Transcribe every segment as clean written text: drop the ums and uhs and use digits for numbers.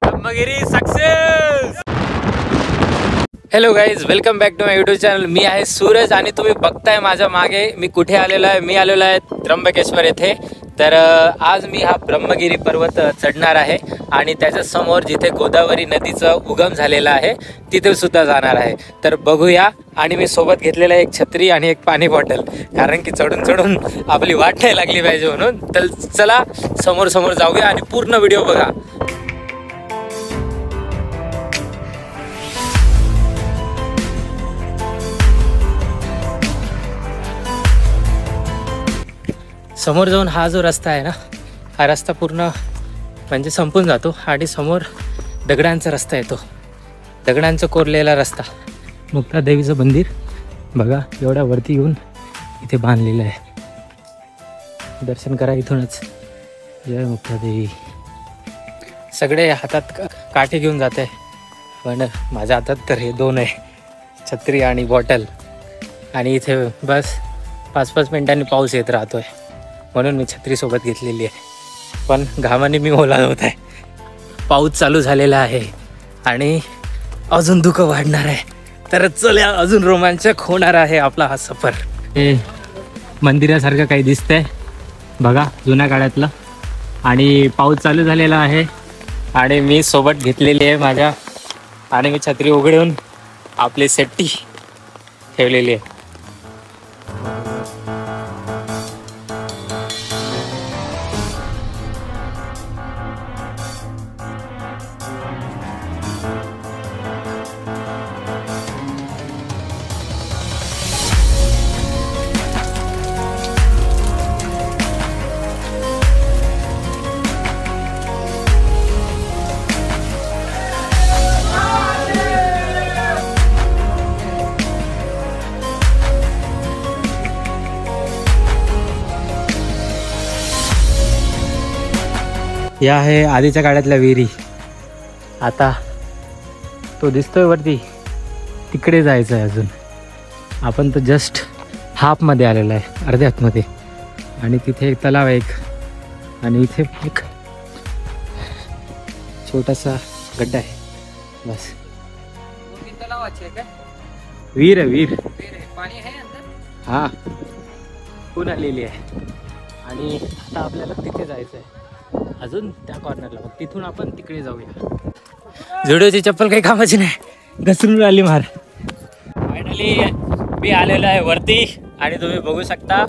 Brahmagiri success. Hello guys, welcome back to my YouTube channel. मी आहे सूरज आणि तुम्ही बघताय माझ्या मागे मी कुठे आलेलो आहे. मी आलेलो आहे त्र्यंबकेश्वर येथे. तर आज मी हा ब्रह्मगिरी पर्वत चढणार आहे आणि त्याच्या समोर जिथे गोदावरी नदीचा उगम झालेला आहे तिथे सुद्धा जाणार आहे. तर बघूया. आणि मी सोबत घेतलेला एक छत्री आणि एक पाणी बॉटल, कारण की चढून चढून आपली वाट नाही लागली पाहिजे म्हणून. तर चला समोर समोर जाऊया आणि पूर्ण व्हिडिओ बघा. समोर जाऊन हा जो रस्ता आहे ना, हा रस्ता पूर्ण म्हणजे संपून जातो आणि समोर दगडांचा रस्ता येतो. दगडांचं कोरलेला रस्ता. मुक्तादेवीचं मंदिर बघा, एवढ्या वरती येऊन इथे बांधलेलं आहे. दर्शन करा इथूनच. जय मुक्तादेवी. सगळे हातात काठी घेऊन जात आहे, पण माझ्या हातात तर हे दोन आहे, छत्री आणि बॉटल. आणि इथे बस 5-5 मिनिटांनी पाऊस येत राहतोय म्हणून मी छत्री सोबत घेतलेली आहे. पण घामाने मी ओला होत आहे. पाऊस चालू झालेला आहे आणि अजून धुकं वाढणार आहे. तर चला, अजून रोमांचक होणार आहे आपला हा सफर. हे मंदिरासारखं काही दिसतंय बघा, जुन्या काळातलं. आणि पाऊस चालू झालेला आहे आणि मी सोबत घेतलेली आहे माझ्या, आणि मी छत्री उघडून आपली सेफ्टी ठेवलेली आहे. या आहे आधीच्या काळातल्या विहिरी. आता तो दिसतोय वरती, तिकडे जायचं आहे अजून. आपण तर जस्ट हाफमध्ये आलेला आहे, अर्ध्या हातमध्ये. आणि तिथे एक तलाव आहे एक, आणि इथे एक छोटासा गड्डा आहे बस. विहीर आहे, विहीर. हा, पूर्ण आलेली आहे. आणि आता आपल्याला तिथे जायचं आहे अजून त्या कॉर्नरला. मग तिथून आपण तिकडे जाऊया. जुडोची चप्पल काही कामाची नाही, घसरून आली मार. फायनली मी आलेलो आहे वरती आणि तुम्ही बघू शकता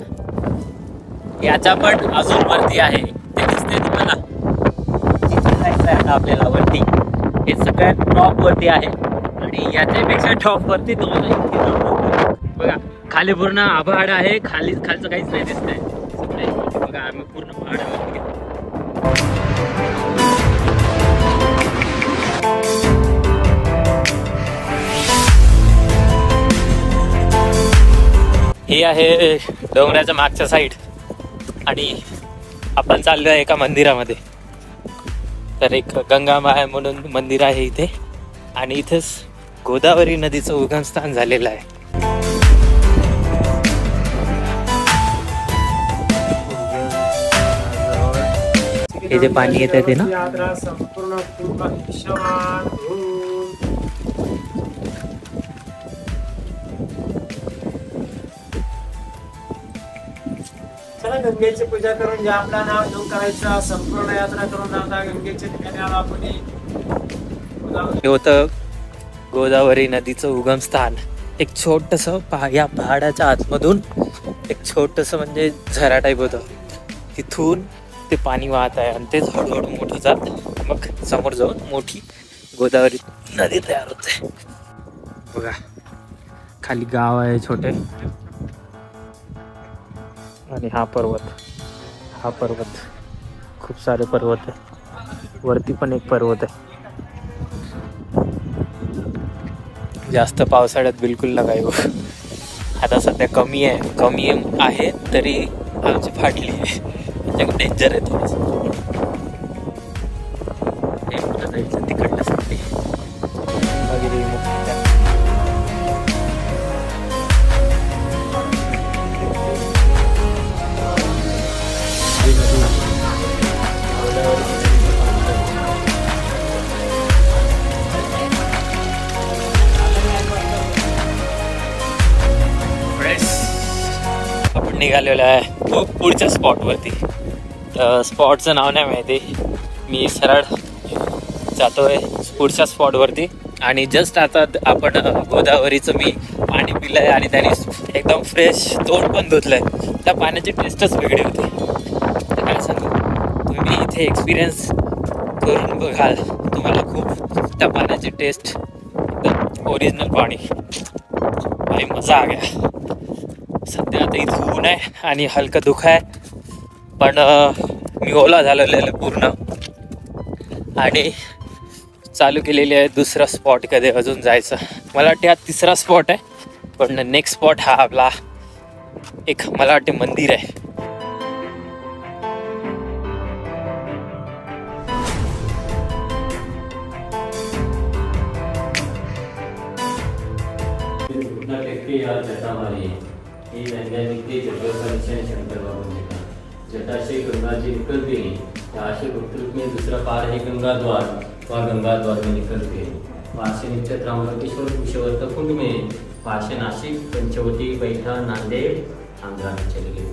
याच्या पण अजून वरती आहे. ते दिसते तुम्हाला. तिथे जायचं आहे आता आपल्याला वरती. हे सगळ्यात टॉप वरती आहे आणि याच्यापेक्षा टॉप वरती तुम्हाला बघा, खाली पूर्ण आभाळ आहे. खालचं काहीच नाही दिसतंय. बघा, आम्ही पूर्ण पहाडावरती गेलो. हे आहे डोंगराच्या मागच्या साईड आणि आपण चाललो आहे एका मंदिरामध्ये. तर एक गंगामाय म्हणून मंदिर आहे इथे, आणि इथेच गोदावरी नदीचं उगमस्थान झालेलं आहे. हे जे पाणी येत आहे ते ना, गंगेची पूजा करून जे आपलं नाव घेऊन करायचं. संपूर्ण यात्रा करून जाता गंगेच्या ठिकाणी आला आपण. हे होतं गोदावरी नदीचं उगमस्थान. एक छोटस या पहाडाच्या आतमधून एक छोटस म्हणजे झरा टाईप होतं. तिथून ते पाणी वाहत आहे आणि तेच हळूहळू मोठं जात मग समोर जाऊन मोठी गोदावरी नदी तयार होते. बघा, खाली गाव आहे छोटे, आणि हा पर्वत खूप सारे पर्वत आहे. वरती पण एक पर्वत आहे. जास्त पावसाळ्यात बिलकुल नका येऊ. आता सध्या कमी आहे तरी आमची फाटली आहे. डेंजर आहे थोडंसं. हे कुठं जायचं तिकडलं साठी वगैरे. गोदावरी निघालेलो आहे खूप पुढच्या स्पॉटवरती. तर स्पॉटचं नाव नाही माहिती, मी सरळ जातोय पुढच्या स्पॉटवरती. आणि जस्ट आता आपण गोदावरीचं मी पाणी पिलं आहे आणि त्याने एकदम फ्रेश तोंड पण धुतलं आहे. त्या पाण्याची टेस्टच वेगळी होती. तर काय सांगू, तुम्ही इथे एक्सपिरियन्स करून बघाल, तुम्हाला खूप त्या पाण्याची टेस्ट एकदम ओरिजिनल पाणी आणि मजा आ गया. सध्या आता इथं ऊन आहे आणि हलकं दुःख आहे, पण मी ओला झालेलं आहे पूर्ण आणि चालू केलेली आहे दुसरा स्पॉट कधी अजून जायचं. मला वाटते हा तिसरा स्पॉट आहे, पण नेक्स्ट स्पॉट हा आपला एक मला वाटते मंदिर आहे. जटाशय गंगा जी निकलते हैं, आशय गुप्तरूप में दूसरा पार है गंगा द्वार, वह गंगा द्वार में निकलते हैं. वासे नित्य त्र्यंबकेश्वर कुशवर्त कुंड में, वासे नासिक पंचवटी बैठा नांदेड़ आंध्रा में चले गए.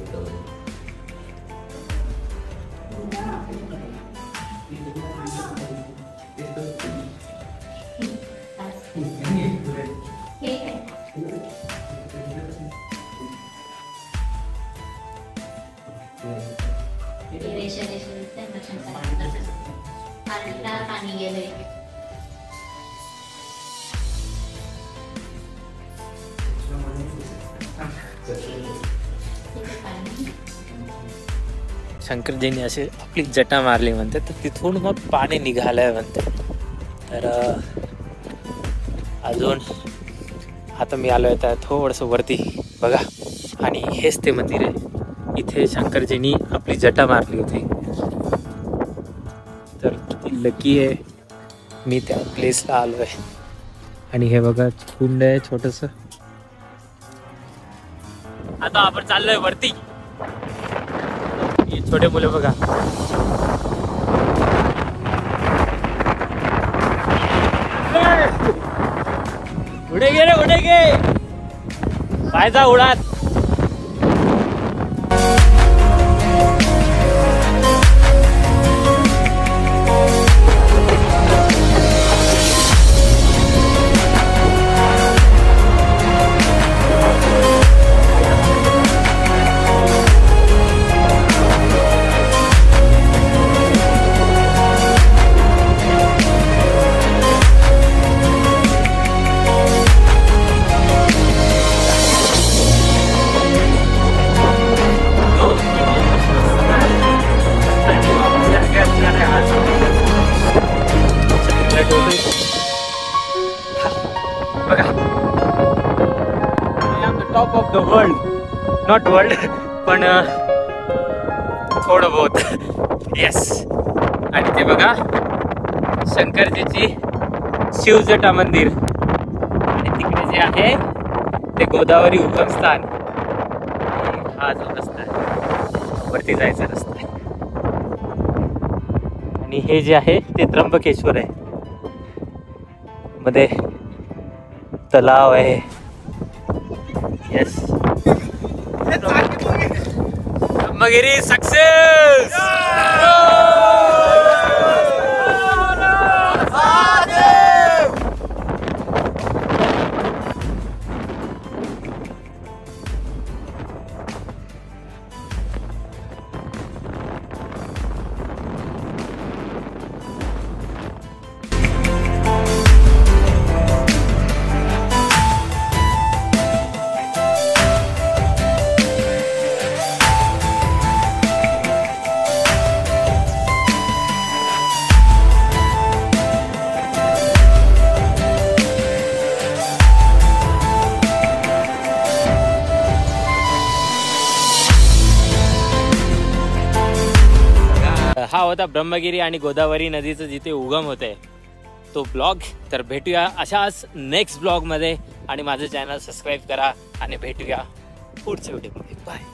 पाणी गेले. शंकरजींनी अशी आपली जटा मारली म्हणते, तर तिथून मग पाणी निघालंय म्हणते. तर अजून आता मी आलो आहे त्या थोडंसं वरती बघा, आणि हेच ते मंदिर आहे. इथे शंकरजींनी आपली जटा मारली होती. तर किती लकी आहे मी त्या प्लेसला आलो आहे. आणि हे बघा कुंड आहे छोटंसं. आता आपण चाललोय वरती. छोटे मुलं बघा, उडे गे रे उडे गे, पायजा उडात. Top of the world, not world पण थोडं बहुत. येस. आणि ते बघा शंकरजीची शिवजटा मंदिर, आणि तिकडे जे आहे ते गोदावरी उगमस्थान. हा जो रस्ता आहे वरती जायचा रस्ता आहे, आणि हे जे आहे ते त्र्यंबकेश्वर आहे. मध्ये तलाव आहे. Yes, Brahmagiri success. हा होता ब्रह्मगिरी आणि गोदावरी नदीचं जिथे उगम होते तो ब्लॉग. तर भेटूया अशाच नेक्स्ट ब्लॉगमध्ये, आणि माझं चॅनल सबस्क्राईब करा आणि भेटूया पुढच्या व्हिडिओमध्ये. बाय.